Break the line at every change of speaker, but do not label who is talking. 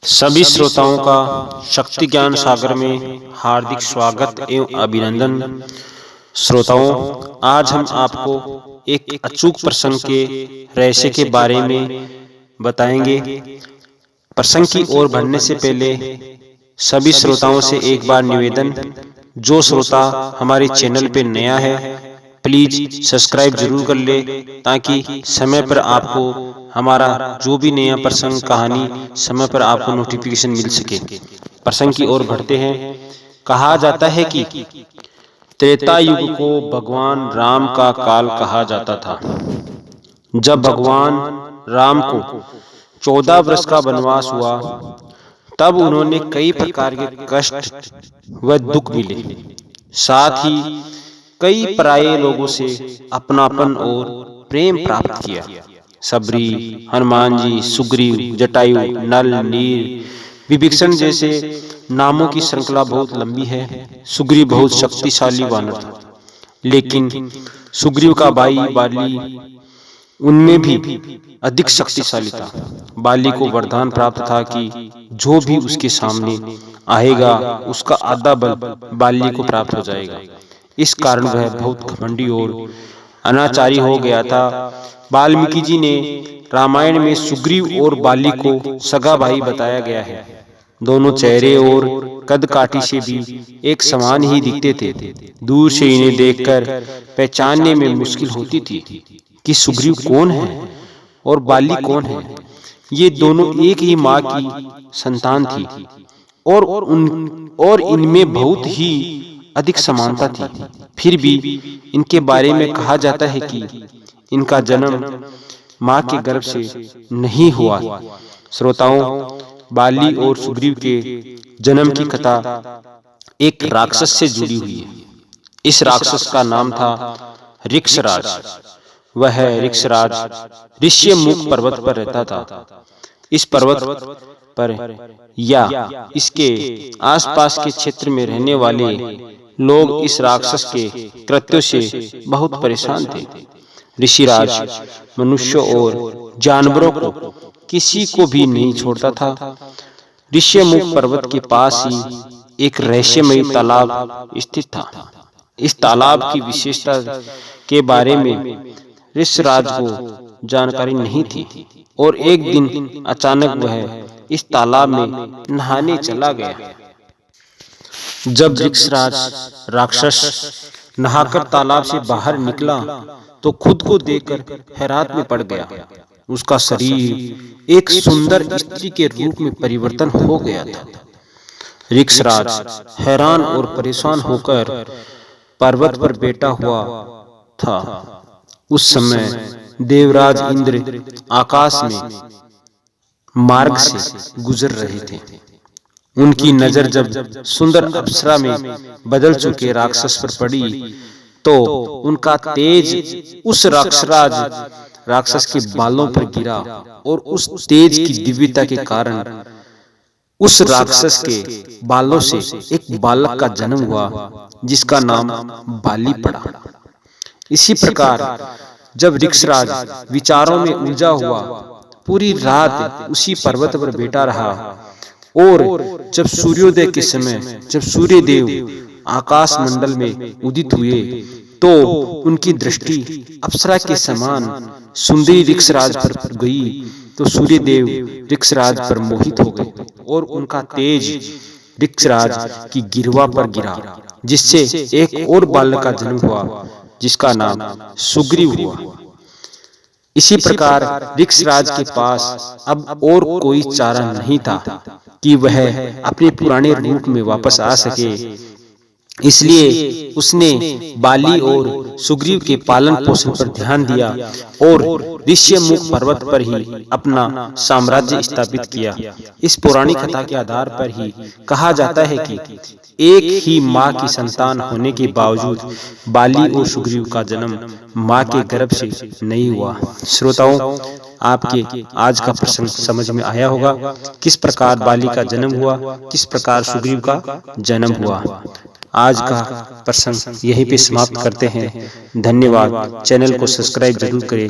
सभी श्रोताओं का शक्ति ज्ञान सागर में हार्दिक स्वागत एवं अभिनंदन। श्रोताओं, आज हम आपको एक अचूक प्रसंग के रहस्य के बारे में बताएंगे। प्रसंग की ओर बढ़ने से पहले सभी श्रोताओं से एक बार निवेदन, जो श्रोता हमारे चैनल पे नया है प्लीज सब्सक्राइब जरूर कर ले, ताकि समय पर आपको हमारा जो भी नया प्रसंग कहानी समय पर आपको नोटिफिकेशन मिल सके। प्रसंग की ओर बढ़ते हैं। कहा जाता है कि त्रेता युग को भगवान राम का काल कहा जाता था। जब भगवान राम को 14 वर्ष का वनवास हुआ, तब उन्होंने कई प्रकार के कष्ट व दुख मिले, साथ ही कई पराये लोगों से अपनापन और प्रेम प्राप्त किया। सबरी, हनुमान जी, सुग्रीव, जटायु, नल, नील, विभीषण जैसे नामों की श्रृंखला बहुत लंबी है। सुग्रीव बहुत शक्तिशाली वानर था, लेकिन सुग्रीव का भाई बाली उनमें भी अधिक शक्तिशाली था। बाली को वरदान प्राप्त था कि जो भी उसके सामने आएगा उसका आधा बल बाली को प्राप्त हो जाएगा। इस कारण वह बहुत घमंडी और अनाचारी हो गया था। वाल्मीकि जी ने रामायण में सुग्रीव और बाली को सगा भाई बताया गया है। दोनों चेहरे और कद काठी से भी एक समान ही दिखते थे। दूर से इन्हें देखकर पहचानने में मुश्किल होती थी कि सुग्रीव कौन है और बाली कौन है। ये दोनों एक ही माँ की संतान थी और इनमें बहुत ही अधिक समानता थी। फिर भी इनके बारे में कहा जाता है कि इनका जन्म मां के गर्भ से नहीं हुआ। श्रोताओं, बाली और सुग्रीव के जन्म की कथा एक राक्षस से जुड़ी हुई है। इस राक्षस का नाम था ऋक्षराज। वह ऋक्षराज ऋष्यमुख पर्वत पर रहता था। इस पर्वत पर या इसके आसपास के क्षेत्र में रहने वाले लोग इस राक्षस के कृत्यों से बहुत परेशान थे। ऋषिराज मनुष्यों और जानवरों को किसी को भी नहीं छोड़ता था। ऋष्यमुख पर्वत के पास ही एक रहस्यमयी तालाब स्थित था। इस तालाब की विशेषता के बारे में ऋषिराज को जानकारी नहीं थी और एक दिन अचानक वह इस तालाब में नहाने चला गया। जब ऋक्षराज राक्षस नहाकर तालाब से बाहर निकला तो खुद को देखकर हैरान में पड़ गया। उसका शरीर एक सुंदर स्त्री के रूप में परिवर्तन हो गया था। ऋक्षराज हैरान और परेशान होकर पर्वत पर बैठा हुआ था। उस समय देवराज इंद्र आकाश में मार्ग से गुजर रहे थे। उनकी नजर जब सुंदर अप्सरा में बदल चुके राक्षस पर पड़ी तो उनका तेज उस राक्षस के बालों पर गिरा और उस तेज की दिव्यता के कारण उस राक्षस के बालों से एक बालक का जन्म हुआ, जिसका नाम बाली पड़ा। इसी प्रकार जब ऋक्षराज विचारों में उलझा हुआ पूरी रात उसी पर्वत पर बैठा रहा और जब सूर्योदय के समय जब सूर्य देव आकाश मंडल में उदित हुए तो उनकी दृष्टि अप्सरा के समान सुंदरी ऋक्षराज पर गई तो सूर्य देव ऋक्षराज पर मोहित हो गए और उनका तेज ऋक्षराज की गिरवा पर गिरा, जिससे एक और बालक का जन्म हुआ, जिसका नाम सुग्रीव हुआ। इसी प्रकार ऋक्षराज के पास अब और कोई चारा नहीं था कि वह अपने पुराने रूप में वापस आ सके। इसलिए उसने बाली और सुग्रीव के पालन पोषण पर ध्यान दिया और ऋष्यमुख पर्वत पर ही अपना साम्राज्य स्थापित किया। इस पौराणिक कथा के आधार पर ही कहा जाता है कि एक ही माँ की संतान होने के बावजूद बाली और सुग्रीव का जन्म माँ के गर्भ से नहीं हुआ। श्रोताओं, आपके आज का प्रसंग समझ में आया होगा। किस प्रकार बाली का जन्म हुआ, किस प्रकार सुग्रीव का जन्म हुआ। आज का प्रसंग यहीं पे समाप्त करते हैं। धन्यवाद। चैनल को सब्सक्राइब जरूर करें।